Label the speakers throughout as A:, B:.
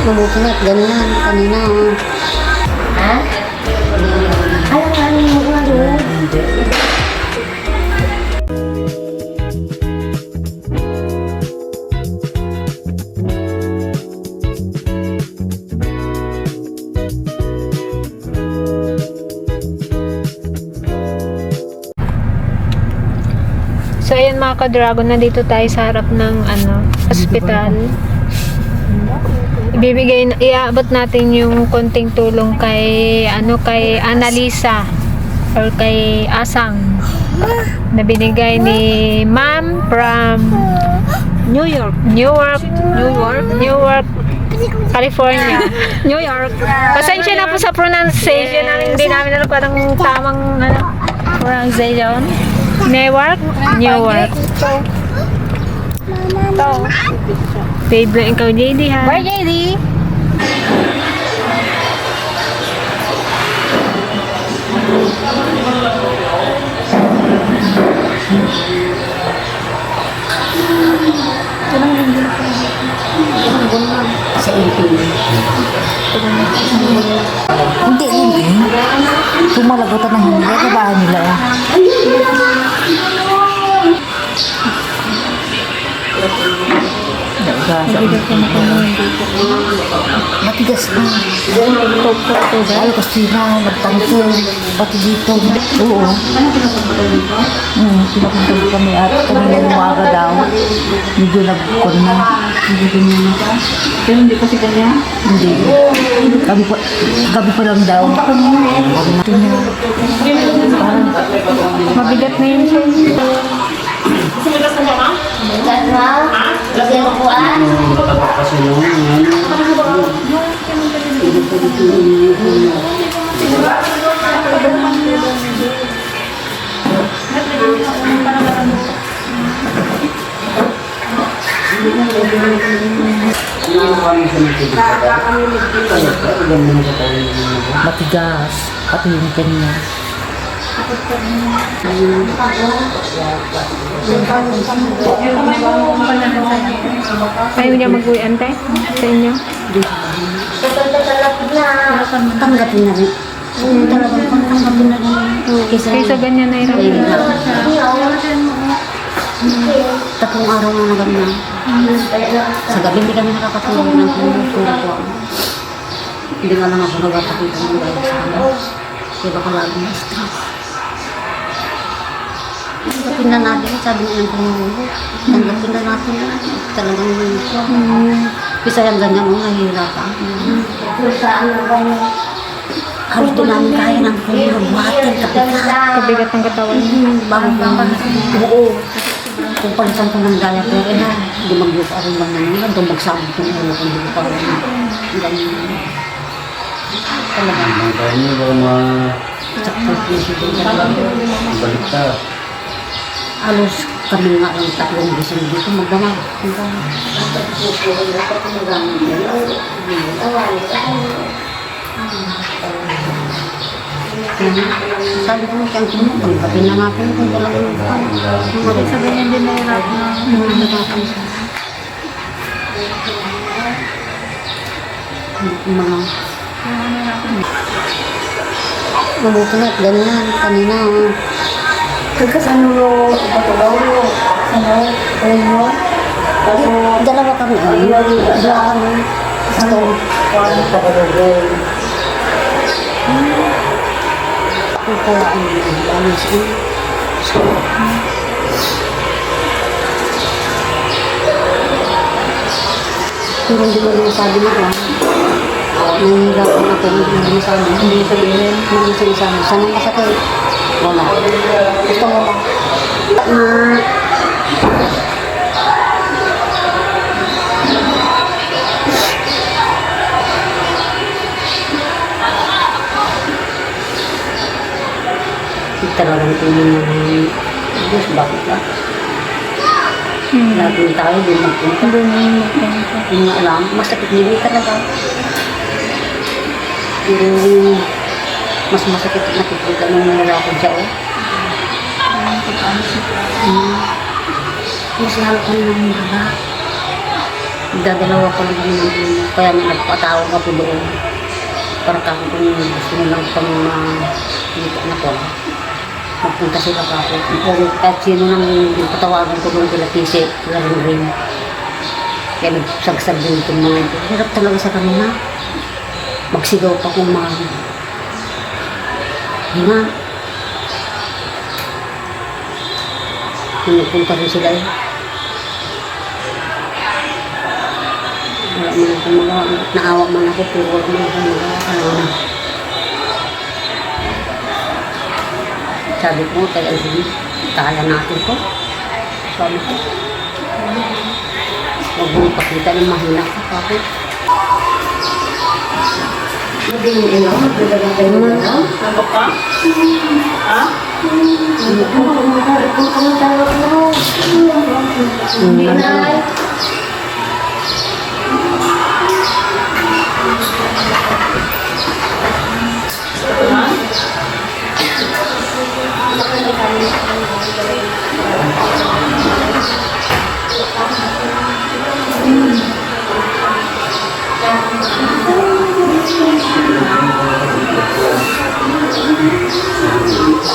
A: Mabuti na, ganyan. Kanina, oh. Ha? Alam mo nga doon.
B: So ayan mga ka-dragon, nandito tayo sa harap ng hospital. Iabot natin yung konting tulong kay kay Annalisa or kay Asang na binigay ni Ma'am from New York, California. New York. Pasensya na po sa pronunciation namin, hindi namin alam kung anong tamang pronunciation. Newark. Favorite ikaw, JD, ha?
A: Bye, JD! Sa ilipin. Hindi. Tumalagutan ng hindi. Kabahan nila eh. Matigas na. Ayaw kasi na nagtangkil. Pati dito. Oo. Pinapunta kami at kanina yung umaga daw. Medyo nagkon na. Pero hindi pa si kanya? Hindi. Gabi pa lang daw.
B: Mabigat na yun siya.
A: Bigat mo? Lagyan mo po ah? Matigas. Pati yung kanya.
B: Ayaw niya mag-uwi, ante? Sa inyo?
A: Tanggapin na rin. Tanggapin na rin.
B: Kaysa ganyan na irang.
A: Tatlong araw na nagamna. Sa gabi hindi kami nakakatulog ng tulog ko. Hindi nga lang ako nagpapakita ng dahil sa amin. Kaya baka lagi na stress. Tanggapin na natin, sabi niya ng pangungulog. Tanggapin na natin na talagang isa yung ganyan mo, nahihirapan. Halos din namin kaya ng pangungulog. Buhatin,
B: Kabigat ng katawan.
A: bago pa. Oo. Kung palitan ko ng gaya, pero hindi mag-buka rin lang naman. Doon magsabot yung ulo kung hindi pa rin. Ganyan. Talagang.
C: Ang kaya niyo ba balik ka?
A: Halos kami nga lang tatlong gising dito magdamag. Sabi ko kaya kung pagkapin na natin kung talagang
B: Sa ganyan din nahirap na.
A: mga mabuti na ganyan kanina. Ano dalawa kami. Dalawa kami. Kaya ang pero hindi mo rin sabi na ba? Nahihirapan ako, hindi mo sabi. Hindi sabihin. Hindi sabi. Sana masakit? Wala. Ito wala. Talagang tingin na ng Diyos, bakit ba? Lahat ng tao, di magpunta. Hindi nga alam, masakit nila talaga. Pero mas masakit na kipunta nung nalakad siya, oh. Mas lalo ka ng mga. Dadalawa ko lang yun. Kaya nagpatawag ako doon. Para kako kung gusto mo lang pang makita na ko. Magpunta sila pa ako. Kung kahit sino nang yung patawagan ko doon kila Pise, kila rin. Kaya nagsagsag din itong mga ito. Hirap talaga sa kanina. Magsigaw pa kung mga hinga. Pinupunta rin sila eh. Wala man akong magawa. Naawa man ako pero wala man akong magawa. Ano na. Sabi ko kay Alvin, kaya natin ko. Sabi ko. Huwag mong pakita ng mahina ka kapit. Hindi mo ino? Magdadagang kayo mo ino? Ano ka? Ha? Ano ka? Hindi na.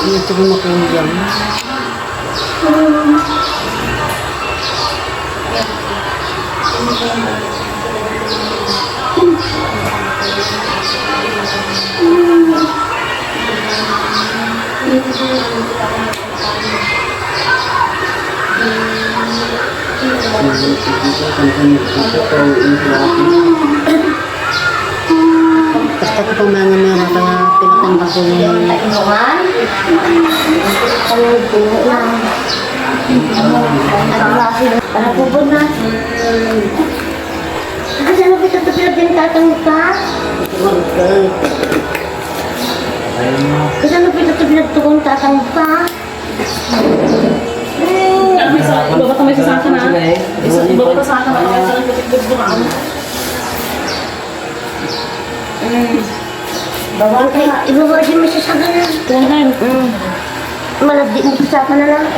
A: Ito mo ko yan. Basta ko pang mga mera kaya pinatambak ko niya.
D: Para po po na. Kasi ano kita ito pinagdintatang pa? Kasi ano kita ito pinagtukong tatang pa?
E: Iba ka may sasaka na. Iba ka sasaka na.
D: Bawang kayo, ibabawag din mo siya sa kanan.
E: Tuhan.
D: Malabdi mo sa kanan lang.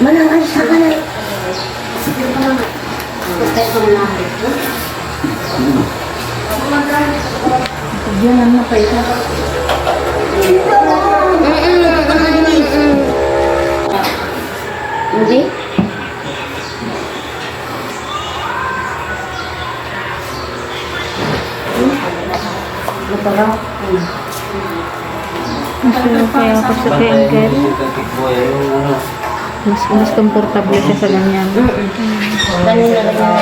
D: Manang sa kanan.
E: Yan ang napayta.
D: Hindi?
A: Naparaw.
B: Kaya ako sa Tengen. Mas komportable siya sa ganyan.
D: Ganun na lang.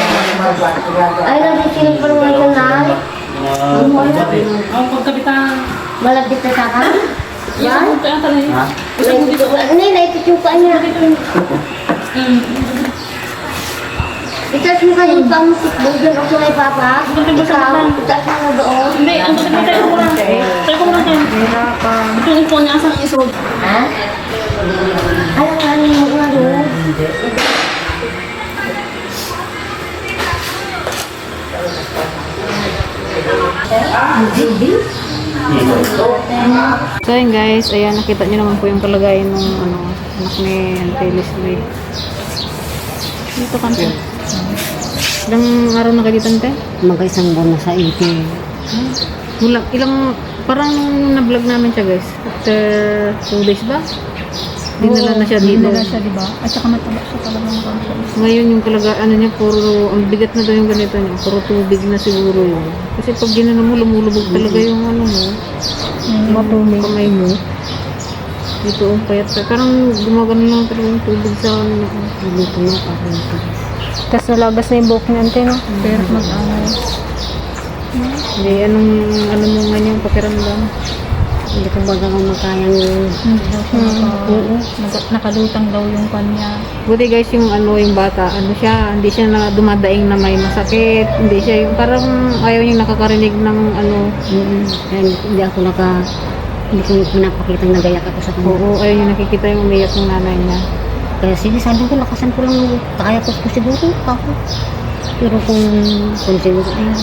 D: Ay, nabi sila pa naman yung nanay.
E: Ang pagkabitan.
D: Malabdi ka sa kanan? Yan?
E: Kaya ka na
D: Hindi, naipituka niya. Itas mo kayo pa mo sikbog doon ako kay Papa. Ikaw, itas mo na doon.
E: Hindi, ang pagkabitan ko lang. Tayo ko lang yan. Ito yung phone niya sa isod.
D: Ha? Alam nga niyo mo nga doon.
B: So yun guys, ayan nakita niyo naman po yung kalagayan ng anak ni Auntie Leslie. Dito ka na. Ilang araw na kayo dito, Tante?
A: Mag-isang buwan na sa 18.
B: Parang na-vlog namin siya guys. After 2 days ba? Dinala na siya dito.
E: Dinala siya, diba? At saka mataba siya talagang conscious.
B: Ngayon yung kalagayan niya, ang bigat na daw yung ganito niya. Puro tubig na siguro yun. Kasi pag ginano mo, lumulubog talaga yung mo.
E: Matumi.
B: Kamay mo. Dito ang payat pa. Parang gumagano lang talaga yung tubig sa ano.
A: Dito na parang ito.
B: Tapos nalagas na yung buhok niya, Ante, no?
E: Pero mag-angay.
B: Hindi, anong mo nga niyang pakiramdam?
A: Hindi ko baga kung makayang
E: Hindi daw siya nakalutang daw yung kanya.
B: Buti guys, yung yung bata, hindi siya na dumadaing na may masakit. Hindi siya yung parang ayaw niyang nakakarinig ng
A: Kaya hindi ko pinapakita na gayak ako sa kanya.
B: oo, ayaw niya nakikita yung umiyak ng nanay niya.
A: Kaya sige, sabi ko, lakasan ko lang, kaya ko siguro ako. Pero kung siguro, ayun,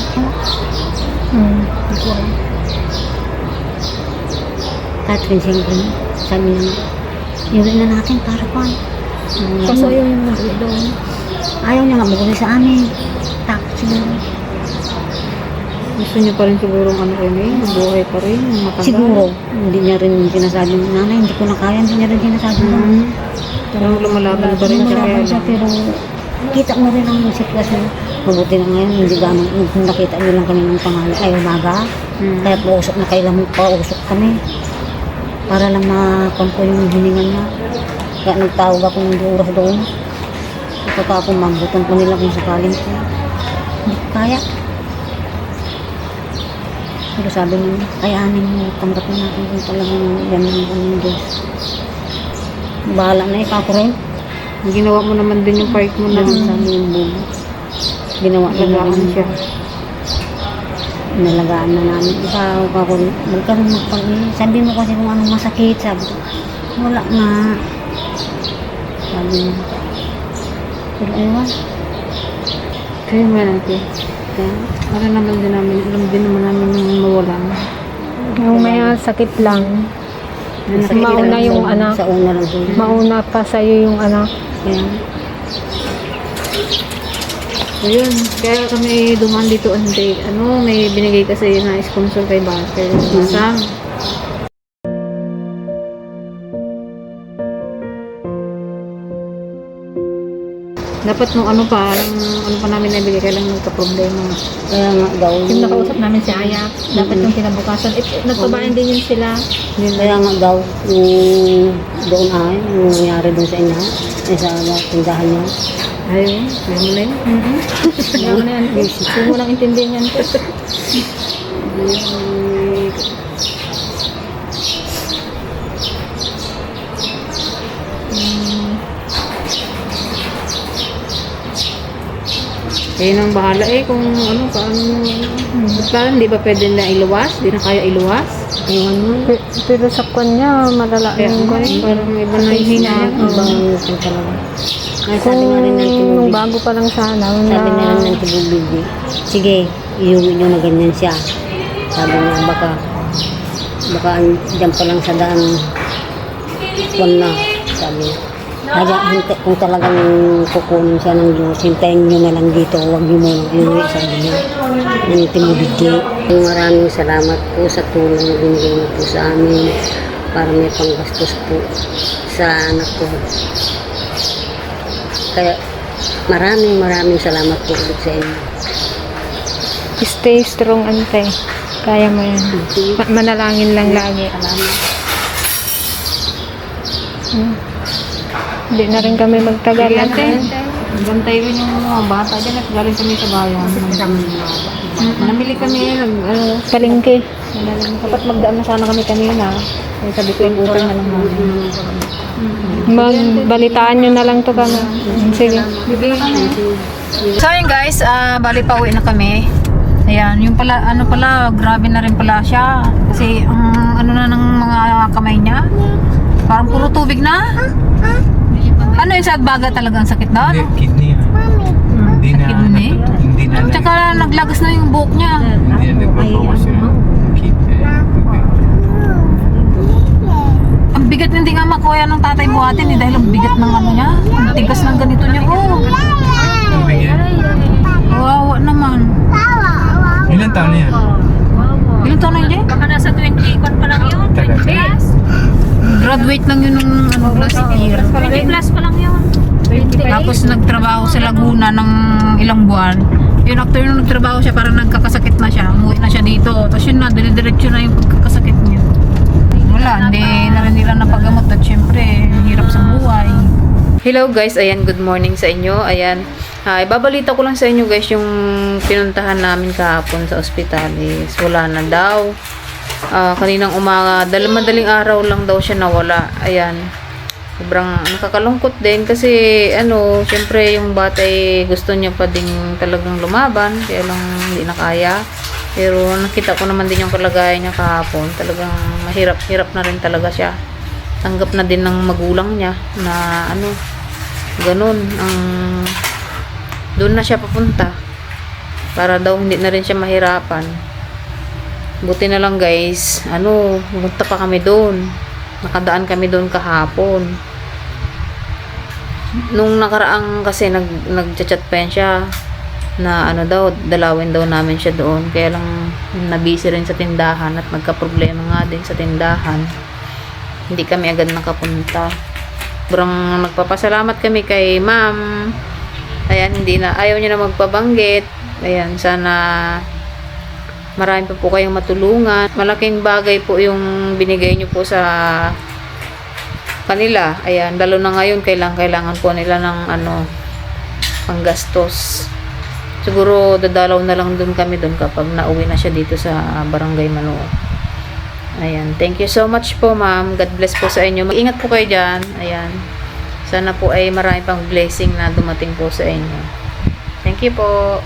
A: Catherine, siyempre, sabi niya, iuwi na natin para pa.
E: Kasi ayaw yung mag-uwi doon.
A: Ayaw niya nga magulo sa amin. Takot siguro.
B: Gusto niya pa rin siguro ano kayo, buhay pa rin, matagal.
A: Siguro, hindi niya rin sinasabi ng nanay, hindi ko na kaya, hindi niya rin sinasabi ng
B: Parang lumalaban pa rin siya kaya
A: Lumalaban siya,
B: lang.
A: pero kita mo rin ang sitwasyon. Mabuti na ngayon, hindi gano'n, kung nakita niyo lang kami ng pangalan, ay umaga. Kaya pausok na kailan pausok kami. Para lang makampo yung hiningan niya. Kaya nagtawag ako ng oras doon. Pagkatapos mabutan ko nila kung sakaling ko. Hindi ko kaya. Pero sabi niya, kayanin mo, tanggapin natin kung talagang yan ang Diyos. Bahala na ikaw ko rin.
B: Ginawa mo naman din yung part mo na
A: Sabi yung bubo. Ginawa na
B: nalagaan
A: namin
B: siya.
A: Nalagaan na namin. Ikaw ako, magkaroon sabi mo kasi kung anong masakit. Sabi ko, wala na. Sabi niya. Pero ewan.
B: Kaya mo natin.
A: Kaya,
B: Para naman din namin, alam din naman namin nung mawala na. Yung may sakit lang.
A: masakit
B: Mauna
A: lang
B: yung
A: sa-
B: anak.
A: Sa una lang po.
B: Mauna pa sa'yo yung anak.
A: Kaya,
B: Ayun, kaya kami dumaan dito hindi, may binigay kasi na sponsor kay Butter. Masang. Dapat nung ano pa namin nabigay, kaya lang nagka-problema.
A: kaya nga daw.
B: Yung nakausap namin si Ayak, dapat yung kinabukasan, nagpabayan din yun sila.
A: Kaya nga daw, yung doon ay, yung nangyari doon sa inyo, ay sa tindahan niya.
B: Ayun, kaya mo na yun. Kaya mo na yan. Huwag mo lang intindihin yan. Kayo nang bahala kung paano, parang di ba pwede na iluwas? Di na kaya iluwas?
A: Ewan mo.
B: Pero sa kanya, malala yung parang iba na yung hinga.
A: Ibang kung talaga. Kaya sabi nga rin ng tibubig.
B: Bago pa lang sana.
A: Sabi na rin ng tibubig. Sige, iuwi nyo na ganyan siya. Sabi niya, baka dyan pa lang sa daan. Kung na, sabi niya. Kaya kung talagang kukunin siya ng Diyos, hintayin nyo na lang dito, huwag nyo muna iuwi, sabi niya. Ng timubigay. Maraming salamat po sa tulong na binigay niyo po sa amin para may panggastos po sa anak ko. Kaya maraming salamat po ulit sa inyo.
B: Stay strong, ante. Kaya mo yan. Manalangin lang lagi.
A: Salamat.
B: Hindi na rin kami magtagal. Ante.
E: Bantay rin yung mga bata dyan at galing kami sa bayan.
A: Kasama ng mga bata.
E: Namili kami,
B: Palengke.
E: dapat magdaan na sana kami kanina. Kaya sabi ko, iputan na lang namin.
B: Magbalitaan nyo na lang to kami. Sige.
E: So yun guys, bali pa uwi na kami. Ayan, yung pala, grabe na rin pala siya. Kasi ang na ng mga kamay niya, parang puro tubig na. Ano yung sa baga talagang sakit na? Ano?
C: Kidney. Hindi na.
E: Kidney?
C: Hindi na.
E: Tsaka naglagas na yung buhok niya.
C: Hindi na nagbabawas yung kidney.
E: Ang bigat hindi nga makuha ng tatay buhatin dahil ang bigat ng ano niya. Ang tigas ng ganito niya. Oh,
C: Tubig yan.
E: wawa naman.
C: Ilan taon na yan?
E: Ilan taon na yun?
B: Baka nasa 21 pa lang yun.
C: Talaga?
E: Graduate lang yun nung last year.
B: 20 plus pa lang yun.
E: Tapos nagtrabaho sa Laguna ng ilang buwan. Yun, after nung nagtrabaho siya, parang nagkakasakit na siya. Umuwi na siya dito. Tapos yun na, dire-diretso na yung pagkakasakit niya. Wala, hindi na rin nila napagamot. At syempre, hirap sa buhay.
B: Hello guys, ayan, good morning sa inyo. Ayan, ibabalita ko lang sa inyo guys yung pinuntahan namin kahapon sa ospitalis. Wala na daw. Kaninang umaga, madaling araw lang daw siya nawala. Ayan, sobrang nakakalungkot din kasi syempre yung bata gusto niya pa ding talagang lumaban, kaya lang hindi na kaya. Pero nakita ko naman din yung kalagayan niya kahapon. Talagang mahirap na rin talaga siya. Tanggap na din ng magulang niya na ganun, doon na siya papunta para daw hindi na rin siya mahirapan. Buti na lang guys, pumunta pa kami doon, nakadaan kami doon kahapon. Nung nakaraang kasi nagchat pa yan siya na ano daw, dalawin daw namin siya doon. Kaya lang nabisi rin sa tindahan at nagka-problema nga din sa tindahan. Hindi kami agad nakapunta. Sobrang nagpapasalamat kami kay ma'am. Ayan, ayaw niya na magpabanggit. Ayan, sana marami pa po kayong matulungan. Malaking bagay po yung binigay niyo po sa kanila. Ayan, lalo na ngayon kailangan po nila ng panggastos. Siguro dadalaw na lang dun kami dun kapag nauwi na siya dito sa Barangay Manoo. Ayan, thank you so much po ma'am. God bless po sa inyo. Mag-ingat po kayo dyan. Ayan, sana po ay marami pang blessing na dumating po sa inyo. Thank you po.